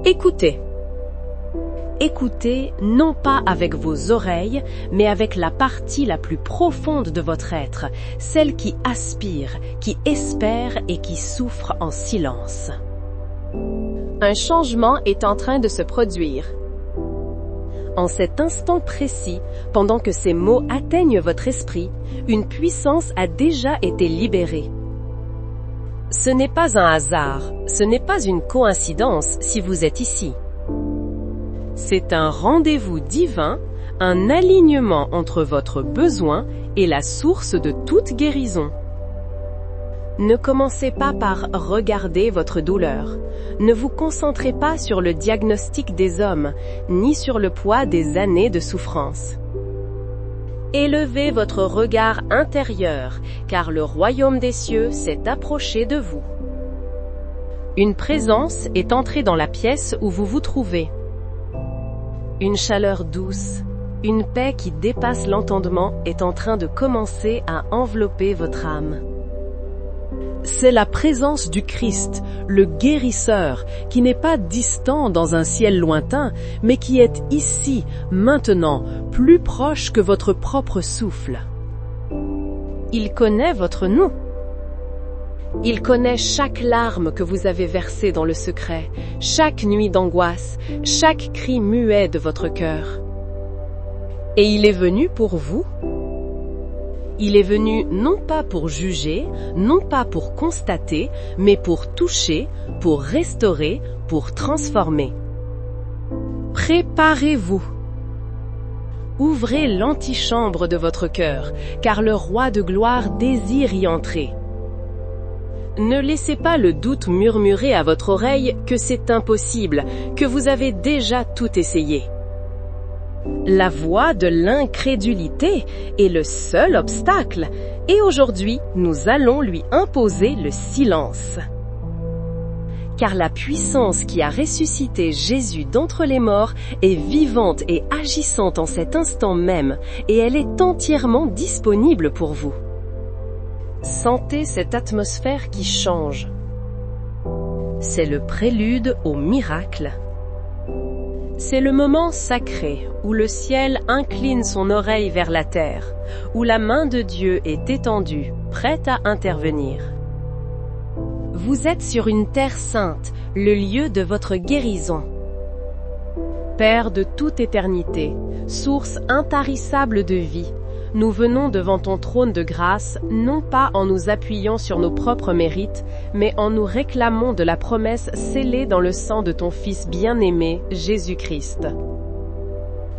Écoutez. Écoutez non pas avec vos oreilles, mais avec la partie la plus profonde de votre être, celle qui aspire, qui espère et qui souffre en silence. Un changement est en train de se produire. En cet instant précis, pendant que ces mots atteignent votre esprit, une puissance a déjà été libérée. Ce n'est pas un hasard, ce n'est pas une coïncidence si vous êtes ici. C'est un rendez-vous divin, un alignement entre votre besoin et la source de toute guérison. Ne commencez pas par regarder votre douleur. Ne vous concentrez pas sur le diagnostic des hommes, ni sur le poids des années de souffrance. Élevez votre regard intérieur, car le royaume des cieux s'est approché de vous. Une présence est entrée dans la pièce où vous vous trouvez. Une chaleur douce, une paix qui dépasse l'entendement est en train de commencer à envelopper votre âme. C'est la présence du Christ, le guérisseur, qui n'est pas distant dans un ciel lointain, mais qui est ici, maintenant, plus proche que votre propre souffle. Il connaît votre nom. Il connaît chaque larme que vous avez versée dans le secret, chaque nuit d'angoisse, chaque cri muet de votre cœur. Et il est venu pour vous. Il est venu non pas pour juger, non pas pour constater, mais pour toucher, pour restaurer, pour transformer. Préparez-vous. Ouvrez l'antichambre de votre cœur, car le roi de gloire désire y entrer. Ne laissez pas le doute murmurer à votre oreille que c'est impossible, que vous avez déjà tout essayé. La voix de l'incrédulité est le seul obstacle, et aujourd'hui, nous allons lui imposer le silence. Car la puissance qui a ressuscité Jésus d'entre les morts est vivante et agissante en cet instant même, et elle est entièrement disponible pour vous. Sentez cette atmosphère qui change. C'est le prélude au miracle. C'est le moment sacré où le ciel incline son oreille vers la terre, où la main de Dieu est étendue, prête à intervenir. Vous êtes sur une terre sainte, le lieu de votre guérison. Père de toute éternité, source intarissable de vie, nous venons devant ton trône de grâce, non pas en nous appuyant sur nos propres mérites, mais en nous réclamant de la promesse scellée dans le sang de ton Fils bien-aimé, Jésus-Christ.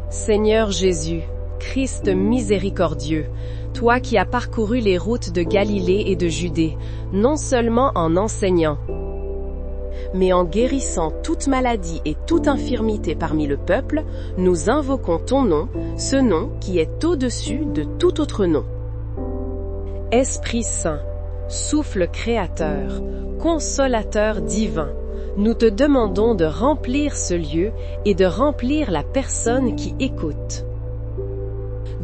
Seigneur Jésus, Christ miséricordieux, toi qui as parcouru les routes de Galilée et de Judée, non seulement en enseignant, mais en guérissant toute maladie et toute infirmité parmi le peuple, nous invoquons ton nom, ce nom qui est au-dessus de tout autre nom. Esprit Saint, souffle créateur, consolateur divin, nous te demandons de remplir ce lieu et de remplir la personne qui écoute.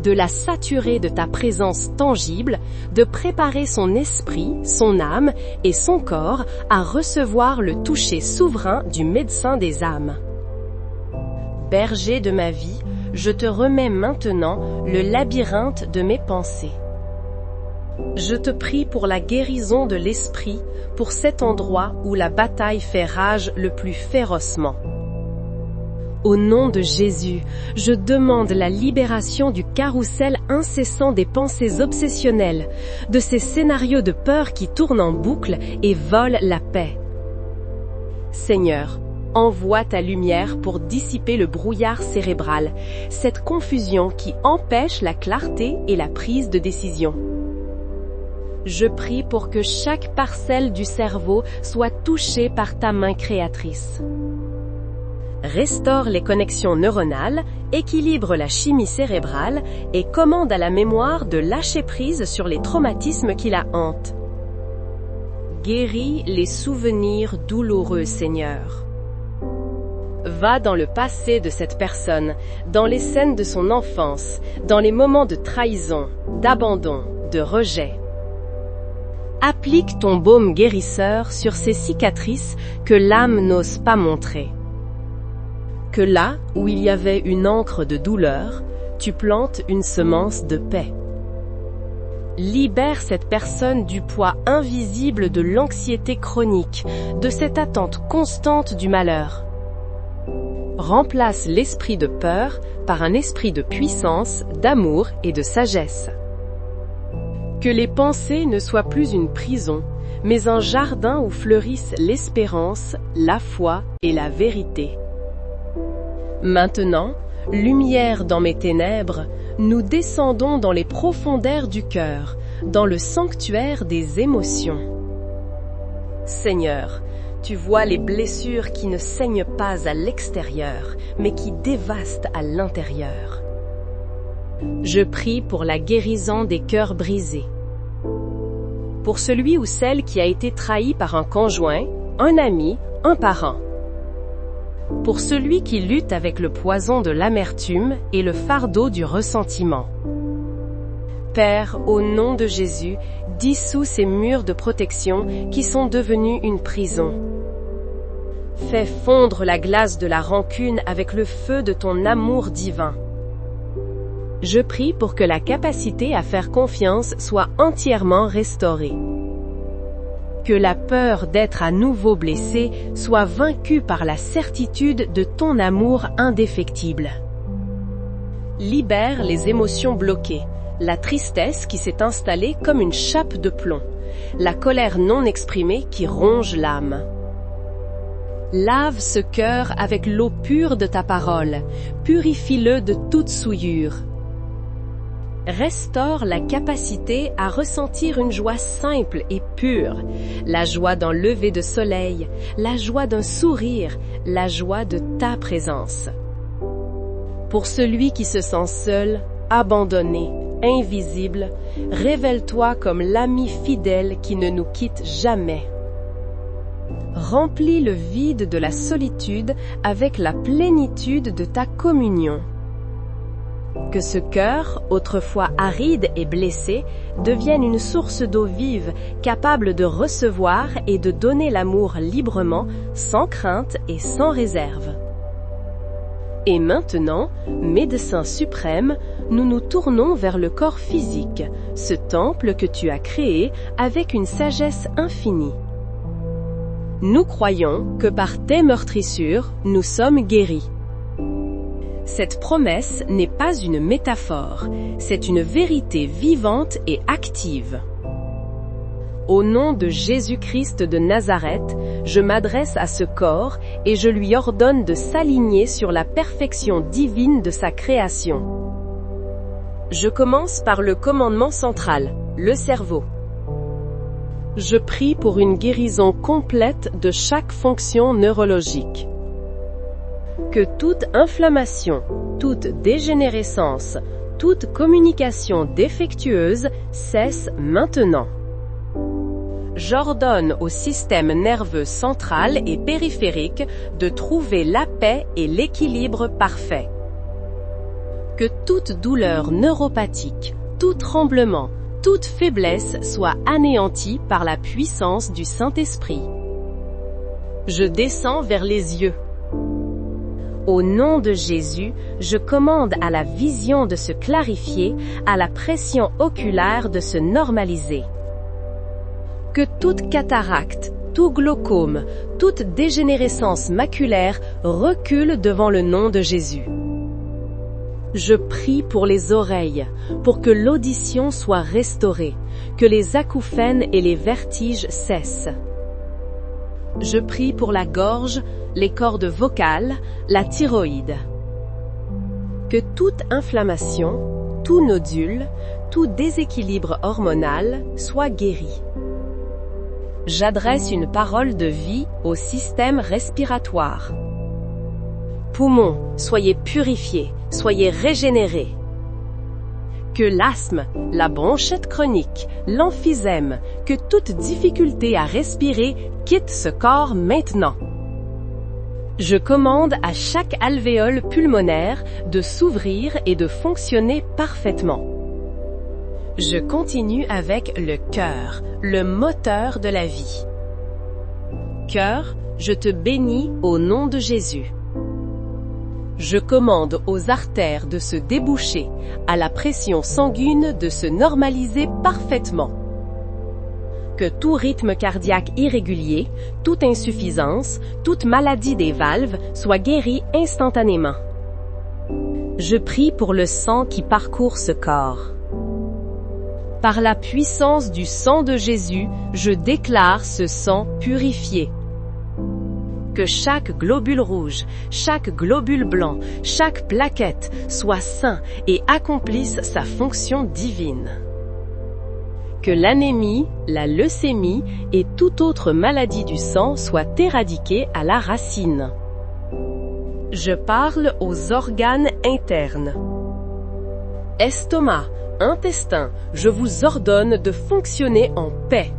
De la saturer de ta présence tangible, de préparer son esprit, son âme et son corps à recevoir le toucher souverain du médecin des âmes. Berger de ma vie, je te remets maintenant le labyrinthe de mes pensées. Je te prie pour la guérison de l'esprit, pour cet endroit où la bataille fait rage le plus férocement. Au nom de Jésus, je demande la libération du carrousel incessant des pensées obsessionnelles, de ces scénarios de peur qui tournent en boucle et volent la paix. Seigneur, envoie ta lumière pour dissiper le brouillard cérébral, cette confusion qui empêche la clarté et la prise de décision. Je prie pour que chaque parcelle du cerveau soit touchée par ta main créatrice. Restaure les connexions neuronales, équilibre la chimie cérébrale et commande à la mémoire de lâcher prise sur les traumatismes qui la hantent. Guéris les souvenirs douloureux, Seigneur. Va dans le passé de cette personne, dans les scènes de son enfance, dans les moments de trahison, d'abandon, de rejet. Applique ton baume guérisseur sur ces cicatrices que l'âme n'ose pas montrer. que là où il y avait une ancre de douleur, tu plantes une semence de paix. Libère cette personne du poids invisible de l'anxiété chronique, de cette attente constante du malheur. Remplace l'esprit de peur par un esprit de puissance, d'amour et de sagesse. Que les pensées ne soient plus une prison, mais un jardin où fleurissent l'espérance, la foi et la vérité. Maintenant, lumière dans mes ténèbres, nous descendons dans les profondeurs du cœur, dans le sanctuaire des émotions. Seigneur, tu vois les blessures qui ne saignent pas à l'extérieur, mais qui dévastent à l'intérieur. Je prie pour la guérison des cœurs brisés. Pour celui ou celle qui a été trahi par un conjoint, un ami, un parent. Pour celui qui lutte avec le poison de l'amertume et le fardeau du ressentiment. Père, au nom de Jésus, dissous ces murs de protection qui sont devenus une prison. Fais fondre la glace de la rancune avec le feu de ton amour divin. Je prie pour que la capacité à faire confiance soit entièrement restaurée. Que la peur d'être à nouveau blessé soit vaincue par la certitude de ton amour indéfectible. Libère les émotions bloquées, la tristesse qui s'est installée comme une chape de plomb, la colère non exprimée qui ronge l'âme. Lave ce cœur avec l'eau pure de ta parole, purifie-le de toute souillure. Restaure la capacité à ressentir une joie simple et pure, la joie d'un lever de soleil, la joie d'un sourire, la joie de ta présence. Pour celui qui se sent seul, abandonné, invisible, révèle-toi comme l'ami fidèle qui ne nous quitte jamais. Remplis le vide de la solitude avec la plénitude de ta communion. Que ce cœur, autrefois aride et blessé, devienne une source d'eau vive, capable de recevoir et de donner l'amour librement, sans crainte et sans réserve. Et maintenant, médecin suprême, nous nous tournons vers le corps physique, ce temple que tu as créé avec une sagesse infinie. Nous croyons que par tes meurtrissures, nous sommes guéris. Cette promesse n'est pas une métaphore, c'est une vérité vivante et active. Au nom de Jésus-Christ de Nazareth, je m'adresse à ce corps et je lui ordonne de s'aligner sur la perfection divine de sa création. Je commence par le commandement central, le cerveau. Je prie pour une guérison complète de chaque fonction neurologique. Que toute inflammation, toute dégénérescence, toute communication défectueuse cesse maintenant. J'ordonne au système nerveux central et périphérique de trouver la paix et l'équilibre parfait. Que toute douleur neuropathique, tout tremblement, toute faiblesse soit anéantie par la puissance du Saint-Esprit. Je descends vers les yeux. Au nom de Jésus, je commande à la vision de se clarifier, à la pression oculaire de se normaliser. Que toute cataracte, tout glaucome, toute dégénérescence maculaire recule devant le nom de Jésus. Je prie pour les oreilles, pour que l'audition soit restaurée, que les acouphènes et les vertiges cessent. Je prie pour la gorge, les cordes vocales, la thyroïde. Que toute inflammation, tout nodule, tout déséquilibre hormonal soit guéri. J'adresse une parole de vie au système respiratoire. Poumons, soyez purifiés, soyez régénérés. Que l'asthme, la bronchite chronique, l'emphysème, que toute difficulté à respirer quitte ce corps maintenant. Je commande à chaque alvéole pulmonaire de s'ouvrir et de fonctionner parfaitement. Je continue avec le cœur, le moteur de la vie. Cœur, je te bénis au nom de Jésus. Je commande aux artères de se déboucher, à la pression sanguine de se normaliser parfaitement. Que tout rythme cardiaque irrégulier, toute insuffisance, toute maladie des valves soit guérie instantanément. Je prie pour le sang qui parcourt ce corps. Par la puissance du sang de Jésus, je déclare ce sang purifié. Que chaque globule rouge, chaque globule blanc, chaque plaquette soit sain et accomplisse sa fonction divine. Que l'anémie, la leucémie et toute autre maladie du sang soient éradiquées à la racine. Je parle aux organes internes. Estomac, intestin, je vous ordonne de fonctionner en paix.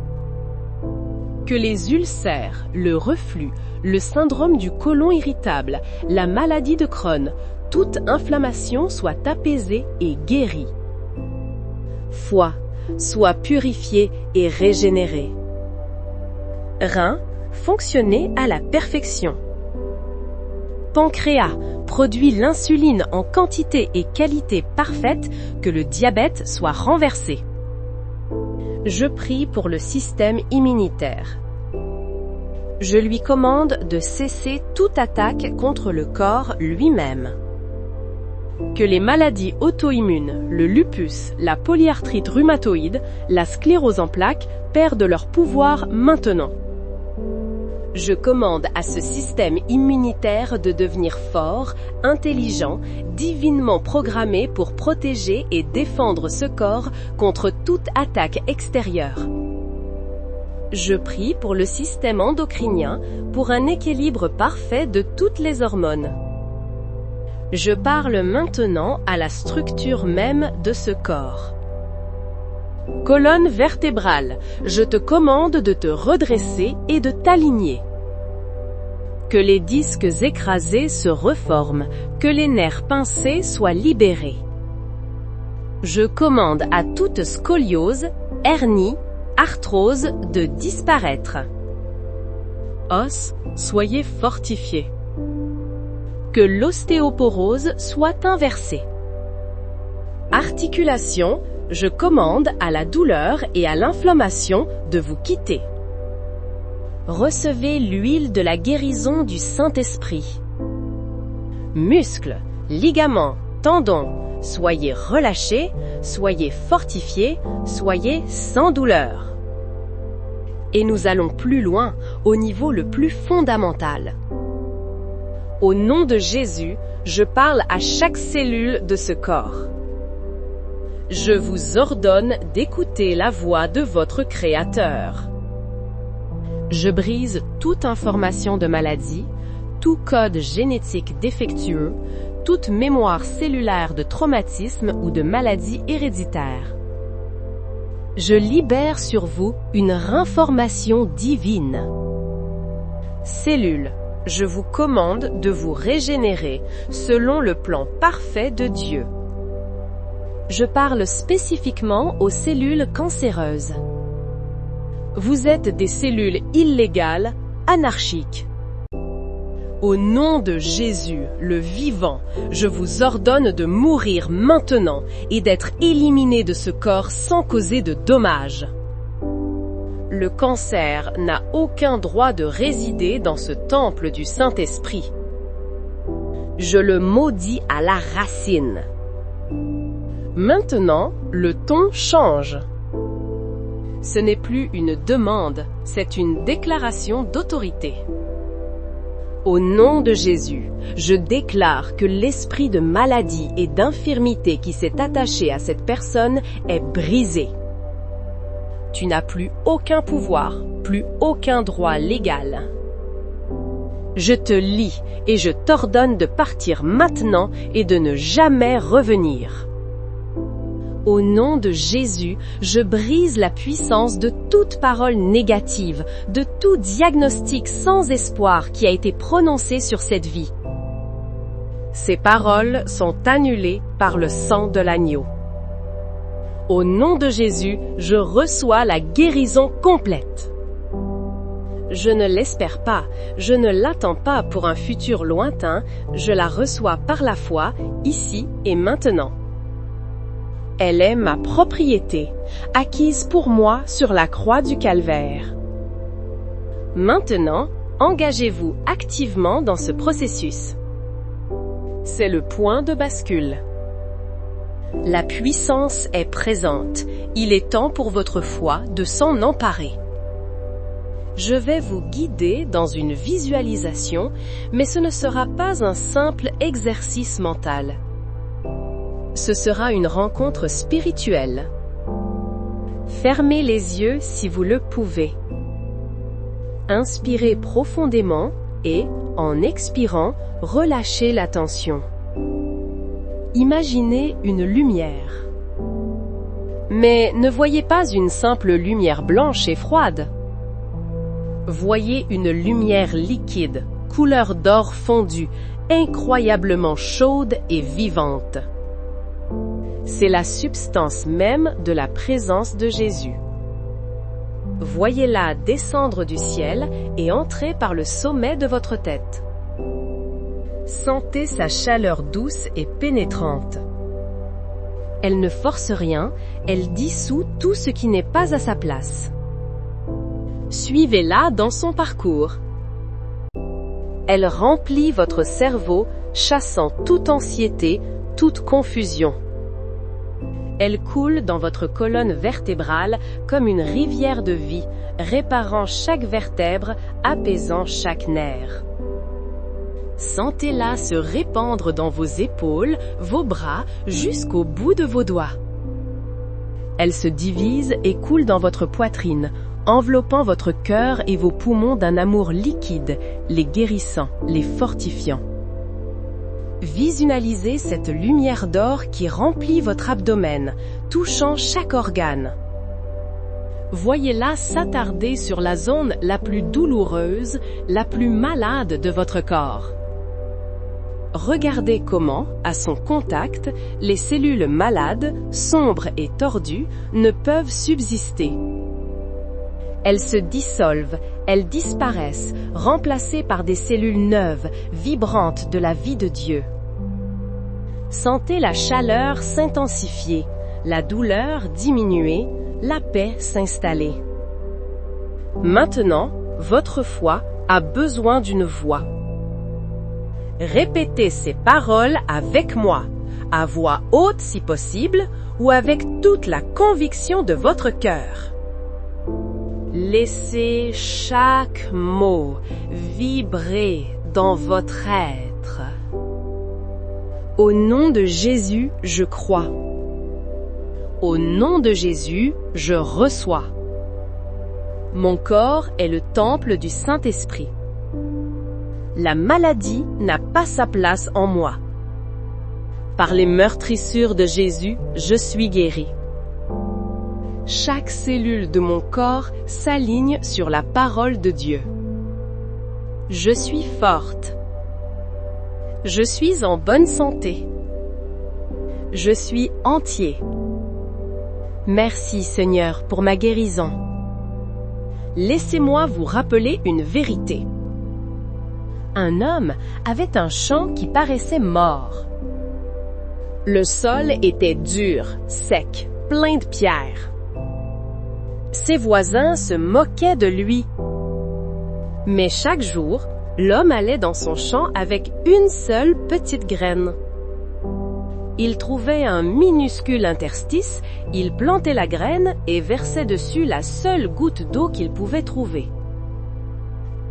Que les ulcères, le reflux, le syndrome du côlon irritable, la maladie de Crohn, toute inflammation soit apaisée et guérie. Foie, soit purifié et régénéré. Reins, fonctionnez à la perfection. Pancréas, produit l'insuline en quantité et qualité parfaite, que le diabète soit renversé. Je prie pour le système immunitaire. Je lui commande de cesser toute attaque contre le corps lui-même. Que les maladies auto-immunes, le lupus, la polyarthrite rhumatoïde, la sclérose en plaques perdent leur pouvoir maintenant. Je commande à ce système immunitaire de devenir fort, intelligent, divinement programmé pour protéger et défendre ce corps contre toute attaque extérieure. Je prie pour le système endocrinien pour un équilibre parfait de toutes les hormones. Je parle maintenant à la structure même de ce corps. Colonne vertébrale, je te commande de te redresser et de t'aligner. Que les disques écrasés se reforment, que les nerfs pincés soient libérés. Je commande à toute scoliose, hernie, arthrose de disparaître. Os, soyez fortifiés. Que l'ostéoporose soit inversée. Articulation, je commande à la douleur et à l'inflammation de vous quitter. Recevez l'huile de la guérison du Saint-Esprit. Muscles, ligaments, tendons, soyez relâchés, soyez fortifiés, soyez sans douleur. Et nous allons plus loin, au niveau le plus fondamental. Au nom de Jésus, je parle à chaque cellule de ce corps. Je vous ordonne d'écouter la voix de votre Créateur. Je brise toute information de maladie, tout code génétique défectueux, toute mémoire cellulaire de traumatisme ou de maladie héréditaire. Je libère sur vous une information divine. Cellules, je vous commande de vous régénérer selon le plan parfait de Dieu. Je parle spécifiquement aux cellules cancéreuses. Vous êtes des cellules illégales, anarchiques. Au nom de Jésus, le vivant, je vous ordonne de mourir maintenant et d'être éliminé de ce corps sans causer de dommages. Le cancer n'a aucun droit de résider dans ce temple du Saint-Esprit. Je le maudis à la racine. Maintenant, le ton change. Ce n'est plus une demande, c'est une déclaration d'autorité. Au nom de Jésus, je déclare que l'esprit de maladie et d'infirmité qui s'est attaché à cette personne est brisé. Tu n'as plus aucun pouvoir, plus aucun droit légal. Je te lie et je t'ordonne de partir maintenant et de ne jamais revenir. Au nom de Jésus, je brise la puissance de toute parole négative, de tout diagnostic sans espoir qui a été prononcé sur cette vie. Ces paroles sont annulées par le sang de l'agneau. Au nom de Jésus, je reçois la guérison complète. Je ne l'espère pas, je ne l'attends pas pour un futur lointain, je la reçois par la foi, ici et maintenant. Elle est ma propriété, acquise pour moi sur la croix du Calvaire. Maintenant, engagez-vous activement dans ce processus. C'est le point de bascule. La puissance est présente. Il est temps pour votre foi de s'en emparer. Je vais vous guider dans une visualisation, mais ce ne sera pas un simple exercice mental. Ce sera une rencontre spirituelle. Fermez les yeux si vous le pouvez. Inspirez profondément et, en expirant, relâchez la tension. Imaginez une lumière. Mais ne voyez pas une simple lumière blanche et froide. Voyez une lumière liquide, couleur d'or fondu, incroyablement chaude et vivante. C'est la substance même de la présence de Jésus. Voyez-la descendre du ciel et entrer par le sommet de votre tête. Sentez sa chaleur douce et pénétrante. Elle ne force rien, elle dissout tout ce qui n'est pas à sa place. Suivez-la dans son parcours. Elle remplit votre cerveau, chassant toute anxiété, toute confusion. Elle coule dans votre colonne vertébrale comme une rivière de vie, réparant chaque vertèbre, apaisant chaque nerf. Sentez-la se répandre dans vos épaules, vos bras, jusqu'au bout de vos doigts. Elle se divise et coule dans votre poitrine, enveloppant votre cœur et vos poumons d'un amour liquide, les guérissant, les fortifiant. Visualisez cette lumière d'or qui remplit votre abdomen, touchant chaque organe. Voyez-la s'attarder sur la zone la plus douloureuse, la plus malade de votre corps. Regardez comment, à son contact, les cellules malades, sombres et tordues, ne peuvent subsister. Elles se dissolvent, elles disparaissent, remplacées par des cellules neuves, vibrantes de la vie de Dieu. Sentez la chaleur s'intensifier, la douleur diminuer, la paix s'installer. Maintenant, votre foi a besoin d'une voix. Répétez ces paroles avec moi, à voix haute si possible, ou avec toute la conviction de votre cœur. Laissez chaque mot vibrer dans votre être. Au nom de Jésus, je crois. Au nom de Jésus, je reçois. Mon corps est le temple du Saint-Esprit. La maladie n'a pas sa place en moi. Par les meurtrissures de Jésus, je suis guéri. Chaque cellule de mon corps s'aligne sur la parole de Dieu. Je suis forte. Je suis en bonne santé. Je suis entier. Merci Seigneur pour ma guérison. Laissez-moi vous rappeler une vérité. Un homme avait un champ qui paraissait mort. Le sol était dur, sec, plein de pierres. Ses voisins se moquaient de lui. Mais chaque jour, l'homme allait dans son champ avec une seule petite graine. Il trouvait un minuscule interstice, il plantait la graine et versait dessus la seule goutte d'eau qu'il pouvait trouver.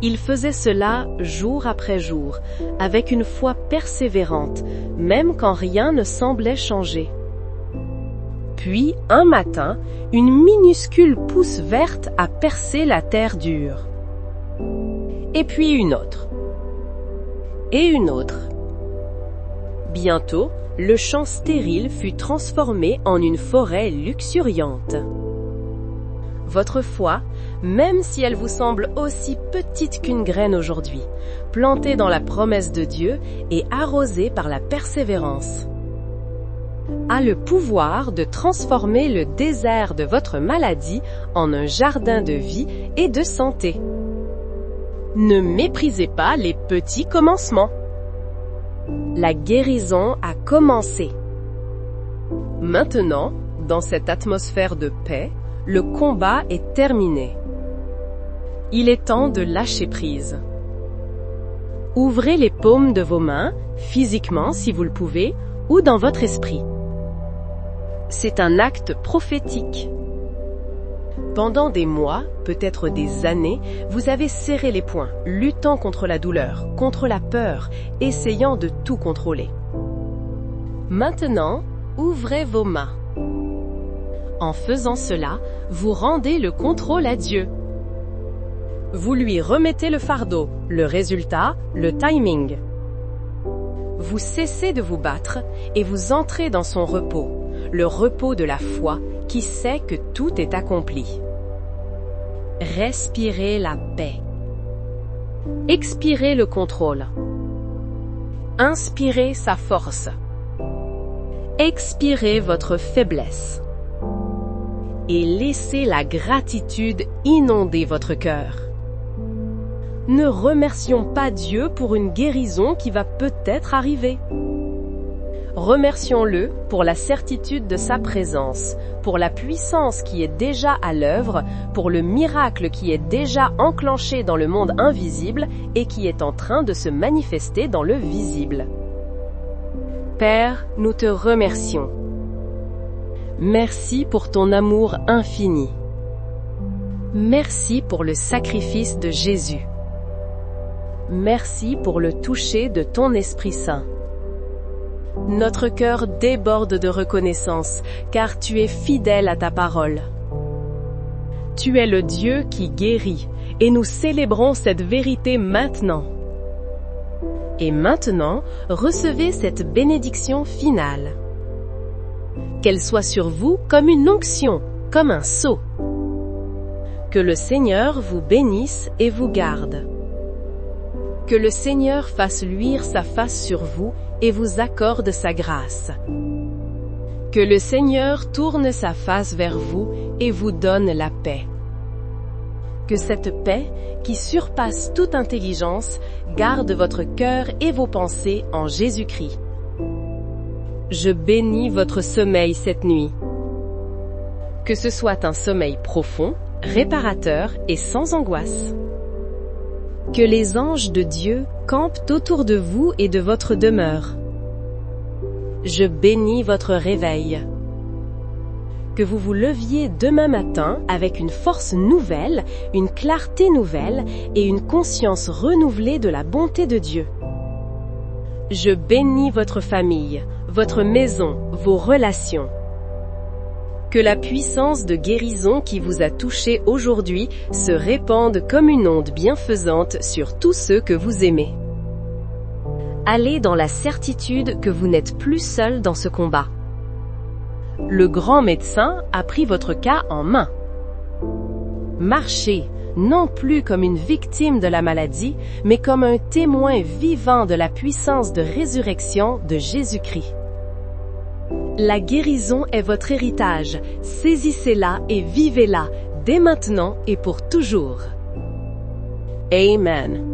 Il faisait cela jour après jour, avec une foi persévérante, même quand rien ne semblait changer. Puis, un matin, une minuscule pousse verte a percé la terre dure. Et puis une autre. Et une autre. Bientôt, le champ stérile fut transformé en une forêt luxuriante. Votre foi, même si elle vous semble aussi petite qu'une graine aujourd'hui, plantée dans la promesse de Dieu et arrosée par la persévérance, a le pouvoir de transformer le désert de votre maladie en un jardin de vie et de santé. Ne méprisez pas les petits commencements. La guérison a commencé. Maintenant, dans cette atmosphère de paix, le combat est terminé. Il est temps de lâcher prise. Ouvrez les paumes de vos mains, physiquement si vous le pouvez, ou dans votre esprit. C'est un acte prophétique. Pendant des mois, peut-être des années, vous avez serré les poings, luttant contre la douleur, contre la peur, essayant de tout contrôler. Maintenant, ouvrez vos mains. En faisant cela, vous rendez le contrôle à Dieu. Vous lui remettez le fardeau, le résultat, le timing. Vous cessez de vous battre et vous entrez dans son repos, le repos de la foi qui sait que tout est accompli. Respirez la paix. Expirez le contrôle. Inspirez sa force. Expirez votre faiblesse. Et laissez la gratitude inonder votre cœur. Ne remercions pas Dieu pour une guérison qui va peut-être arriver. Remercions-le pour la certitude de sa présence, pour la puissance qui est déjà à l'œuvre, pour le miracle qui est déjà enclenché dans le monde invisible et qui est en train de se manifester dans le visible. Père, nous te remercions. Merci pour ton amour infini. Merci pour le sacrifice de Jésus. Merci pour le toucher de ton Esprit Saint. Notre cœur déborde de reconnaissance, car tu es fidèle à ta parole. Tu es le Dieu qui guérit, et nous célébrons cette vérité maintenant. Et maintenant, recevez cette bénédiction finale. Qu'elle soit sur vous comme une onction, comme un sceau. Que le Seigneur vous bénisse et vous garde. Que le Seigneur fasse luire sa face sur vous et vous accorde sa grâce. Que le Seigneur tourne sa face vers vous et vous donne la paix. Que cette paix, qui surpasse toute intelligence, garde votre cœur et vos pensées en Jésus-Christ. Je bénis votre sommeil cette nuit. Que ce soit un sommeil profond, réparateur et sans angoisse. Que les anges de Dieu campent autour de vous et de votre demeure. Je bénis votre réveil. Que vous vous leviez demain matin avec une force nouvelle, une clarté nouvelle et une conscience renouvelée de la bonté de Dieu. Je bénis votre famille, votre maison, vos relations. Que la puissance de guérison qui vous a touché aujourd'hui se répande comme une onde bienfaisante sur tous ceux que vous aimez. Allez dans la certitude que vous n'êtes plus seul dans ce combat. Le grand médecin a pris votre cas en main. Marchez, non plus comme une victime de la maladie, mais comme un témoin vivant de la puissance de résurrection de Jésus-Christ. La guérison est votre héritage. Saisissez-la et vivez-la, dès maintenant et pour toujours. Amen.